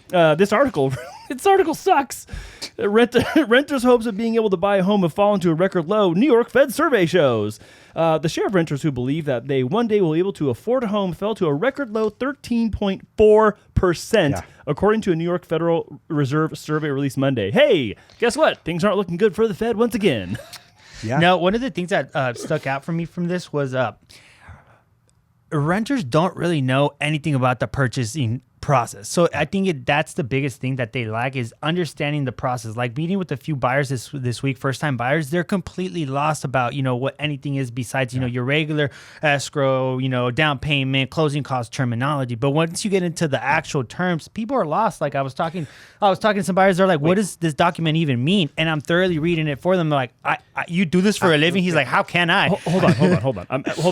This article sucks. Renters' hopes of being able to buy a home have fallen to a record low. New York Fed survey shows. The share of renters who believe that they one day will be able to afford a home fell to a record low 13.4%, according to a New York Federal Reserve survey released Monday. Hey, guess what? Things aren't looking good for the Fed once again. Yeah. Now, one of the things that stuck out for me from this was renters don't really know anything about the purchasing process. So I think that's the biggest thing that they lack is understanding the process. Like meeting with a few buyers this week, first-time buyers, they're completely lost about, what anything is besides, your regular escrow, down payment, closing cost terminology. But once you get into the actual terms, people are lost. Like I was talking to some buyers, they're like, what does this document even mean? And I'm thoroughly reading it for them. They're like, you do this for a living? He's like, how can I? Hold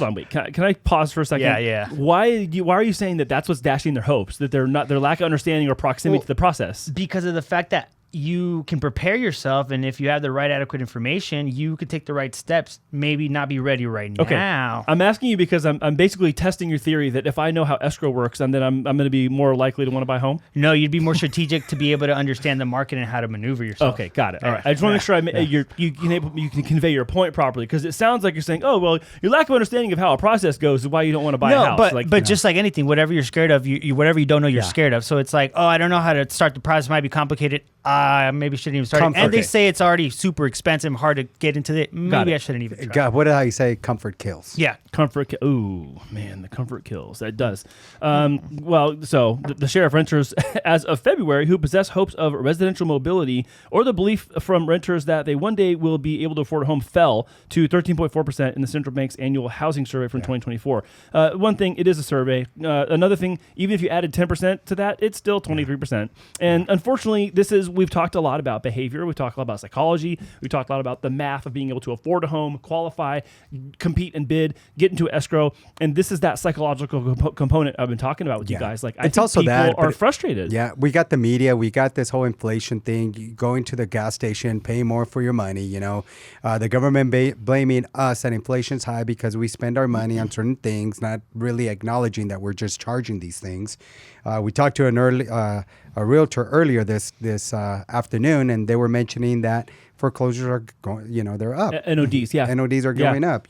on. Wait, can I pause for a second? Yeah. Why are you saying that that's what's dashing their hopes, that their lack of understanding or proximity to the process? Because of the fact that you can prepare yourself, and if you have the right adequate information, you could take the right steps, maybe not be ready right now. I'm asking you because I'm basically testing your theory that if I know how escrow works, and then I'm going to be more likely to want to buy a home? No, you'd be more strategic to be able to understand the market and how to maneuver yourself. Okay, got it. All right. I just want to make sure you can convey your point properly, because it sounds like you're saying, oh, well, your lack of understanding of how a process goes is why you don't want to buy a house. But just like anything, whatever you're scared of, whatever you don't know you're scared of. So it's like, oh, I don't know how to start the process. It might be complicated. Maybe shouldn't even start. And they say it's already super expensive, hard to get into it. Maybe I shouldn't even try. God, what did I say? Comfort kills. Yeah. Ooh, man, the comfort kills. That does. So the share of renters as of February who possess hopes of residential mobility or the belief from renters that they one day will be able to afford a home fell to 13.4% in the central bank's annual housing survey from 2024. One thing, it is a survey. Another thing, even if you added 10% to that, it's still 23%. And unfortunately, we've talked a lot about behavior. We've talked a lot about psychology. We talked a lot about the math of being able to afford a home, qualify, compete and bid, get into escrow. And this is that psychological component I've been talking about with you guys. Like, I think also people are frustrated. Yeah, we got the media. We got this whole inflation thing, going to the gas station, paying more for your money. The government blaming us that inflation's high because we spend our money on certain things, not really acknowledging that we're just charging these things. We talked to a realtor earlier this afternoon, and they were mentioning that foreclosures are going, they're up. NODs, yeah. NODs are going up,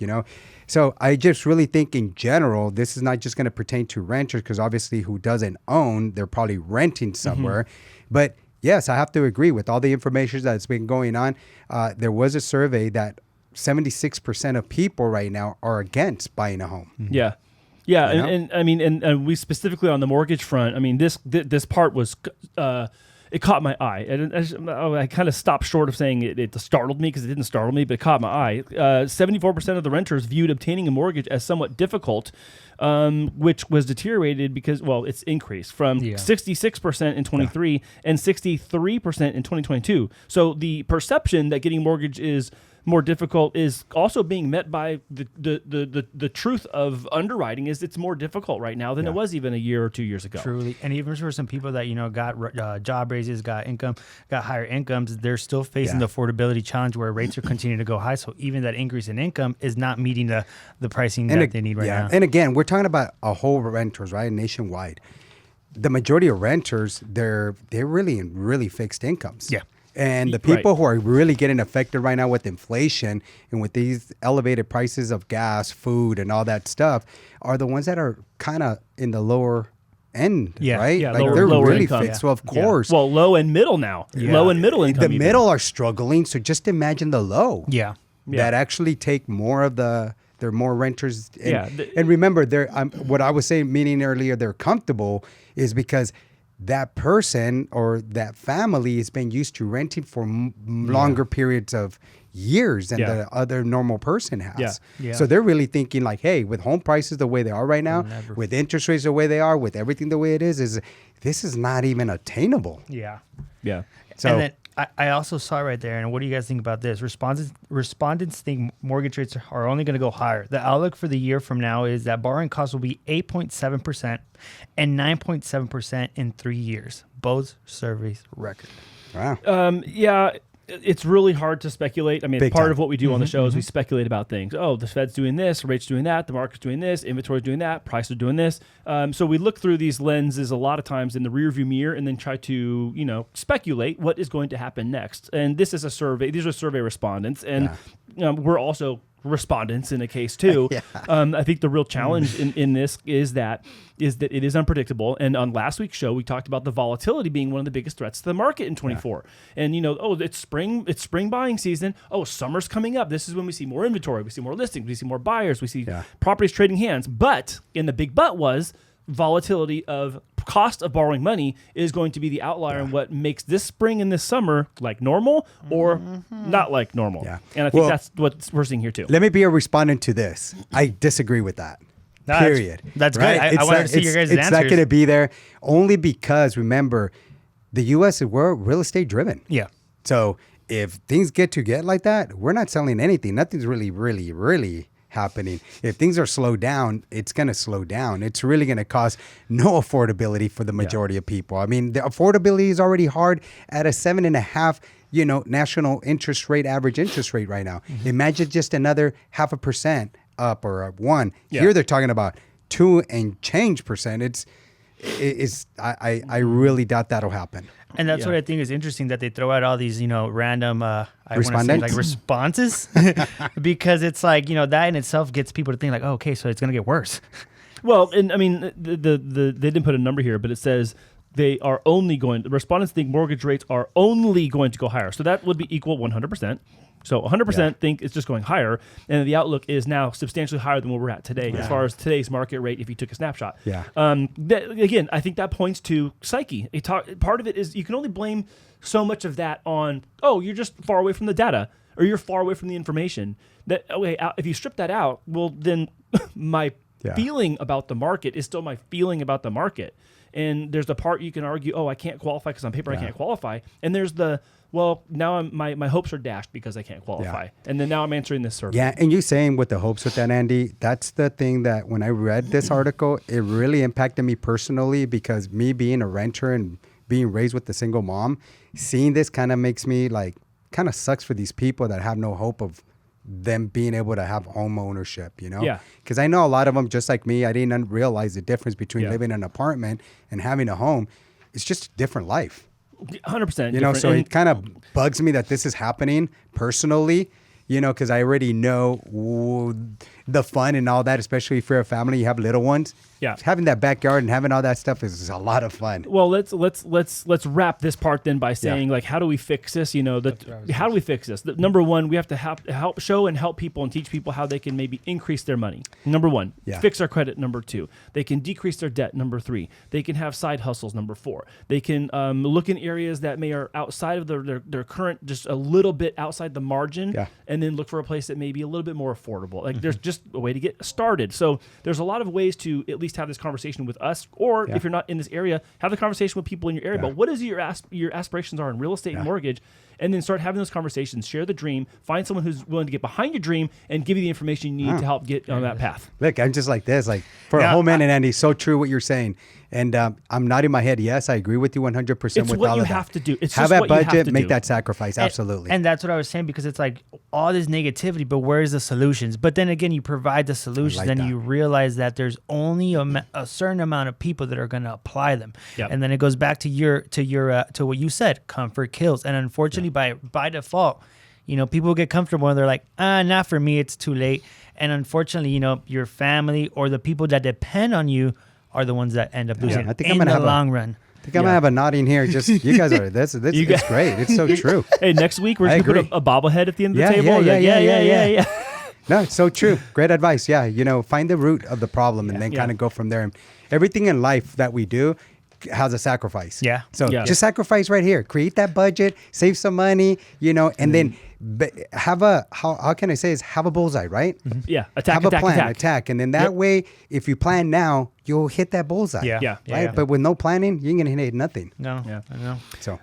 So I just really think in general, this is not just going to pertain to renters, because obviously who doesn't own, they're probably renting somewhere. But yes, I have to agree with all the information that's been going on. There was a survey that 76% of people right now are against buying a home. Yeah. Yeah, and we specifically on the mortgage front, I mean, this part was, it caught my eye. And I kind of stopped short of saying it startled me, because it didn't startle me, but it caught my eye. 74% of the renters viewed obtaining a mortgage as somewhat difficult, which was deteriorated because, it's increased from 66% in 23 and 63% in 2022. So the perception that getting mortgage is more difficult is also being met by the truth of underwriting is it's more difficult right now than it was even a year or 2 years ago. Truly. And even for some people that, got job raises, got higher incomes, they're still facing the affordability challenge where rates are continuing to go high. So even that increase in income is not meeting the pricing that they need right now. And again, we're talking about a whole renters, right? Nationwide. The majority of renters, they're really in really fixed incomes. Yeah. And the people who are really getting affected right now with inflation and with these elevated prices of gas, food, and all that stuff are the ones that are kind of in the lower end, right? Yeah, like they're lower really income. fixed. So of course. Well, low and middle now. Yeah. Low and middle income. The middle are struggling. So just imagine the low. Yeah. That actually take more of there are more renters. And remember, what I was saying, meaning earlier, they're comfortable is because that person or that family has been used to renting for longer periods of years than the other normal person has. So they're really thinking like, hey, with home prices the way they are right now, with interest rates the way they are, with everything the way it is this is not even attainable. Yeah. So, and then I also saw right there, and what do you guys think about this? Respondents think mortgage rates are only going to go higher. The outlook for the year from now is that borrowing costs will be 8.7% and 9.7% in 3 years. Both surveys record. Wow. It's really hard to speculate. I mean, Big part time. of what we do on the show is we speculate about things. Oh, the Fed's doing this, rates doing that, the market's doing this, inventory's doing that, prices are doing this. So we look through these lenses a lot of times in the rearview mirror and then try to, speculate what is going to happen next. And this is a survey. These are survey respondents, and we're also respondents in a case too. I think the real challenge in this is that it is unpredictable. And on last week's show, we talked about the volatility being one of the biggest threats to the market in 24. And it's spring buying season. Oh, summer's coming up. This is when we see more inventory, we see more listings, we see more buyers, we see properties trading hands. But the big but was volatility of cost of borrowing money is going to be the outlier in what makes this spring and this summer like normal or not like normal. And I think that's what we're seeing here too. Let me be a respondent to this. I disagree with that. Period. That's right? Good. I wanted to see your guys' answers. It's not going to be there only because, remember, the U.S. we're real estate driven. Yeah. So if things get like that, we're not selling anything. Nothing's really, really, really happening. If things are slowed down, it's going to slow down. It's really going to cause no affordability for the majority of people. I mean, the affordability is already hard at a 7.5%, national interest rate, average interest rate right now. Imagine just another 0.5% up or 1. Here they're talking about 2 and change percent. I really doubt that'll happen. And that's what I think is interesting, that they throw out all these, random, responses, because it's like, that in itself gets people to think like, oh, okay, so it's going to get worse. Well, and I mean, they didn't put a number here, but it says the respondents think mortgage rates are only going to go higher. So that would be equal 100%. So 100% think it's just going higher, and the outlook is now substantially higher than where we're at today as far as today's market rate if you took a snapshot. Again, I think that points to psyche. Part of it is you can only blame so much of that on, you're just far away from the data or you're far away from the information. If you strip that out, well, then my feeling about the market is still my feeling about the market. And there's the part you can argue, I can't qualify because on paper I can't qualify. And there's now my hopes are dashed because I can't qualify. And then now I'm answering this survey. Yeah, and you saying with the hopes with that, Andy, that's the thing that when I read this article, it really impacted me personally, because me being a renter and being raised with a single mom, seeing this kind of makes me kind of sucks for these people that have no hope of them being able to have home ownership, because I know a lot of them, just like me, I didn't realize the difference between living in an apartment and having a home. It's just a different life. 100%. So it kind of bugs me that this is happening personally, because I already know the fun and all that, especially if you're a family, you have little ones. Having that backyard and having all that stuff is a lot of fun. Well, let's wrap this part then by saying how do we fix this? How do we fix this? Number one, we have to help show and help people and teach people how they can maybe increase their money. Number one, fix our credit. Number two, they can decrease their debt. Number three, they can have side hustles. Number four, they can look in areas that are outside of their current, just a little bit outside the margin, and then look for a place that may be a little bit more affordable. There's just a way to get started. So there's a lot of ways to at least have this conversation with us, or if you're not in this area, have the conversation with people in your area about what is your aspirations are in real estate and mortgage, and then start having those conversations. Share the dream. Find someone who's willing to get behind your dream and give you the information you need to help get on that path. Look, I'm just like this. For a whole minute, Andy, so true what you're saying. And I'm nodding my head. Yes, I agree with you 100% with all of that. It's what you have to do. It's have just that what you have budget, to make do. that sacrifice. Absolutely. And that's what I was saying, because it's like all this negativity, but where's the solutions? But then again, you provide the solutions, and you realize that there's only a certain amount of people that are going to apply them. And then it goes back to what you said, comfort kills. And unfortunately, by default, people get comfortable and they're like, not for me, it's too late. And unfortunately, your family or the people that depend on you are the ones that end up losing I think in the long run. I think I'm gonna have a nodding here. Just you guys are this. It's great. It's so true. Hey, next week we're gonna put a bobblehead at the end of the table. Yeah. No, it's so true. Great advice. Yeah, find the root of the problem and then kind of go from there. And everything in life that we do has a sacrifice. So just sacrifice right here. Create that budget, save some money, and then have a how can I say is have a bullseye, right? Attack. And then that way, if you plan now, you'll hit that bullseye. Right? But with no planning, you ain't gonna hit nothing. No. I know. So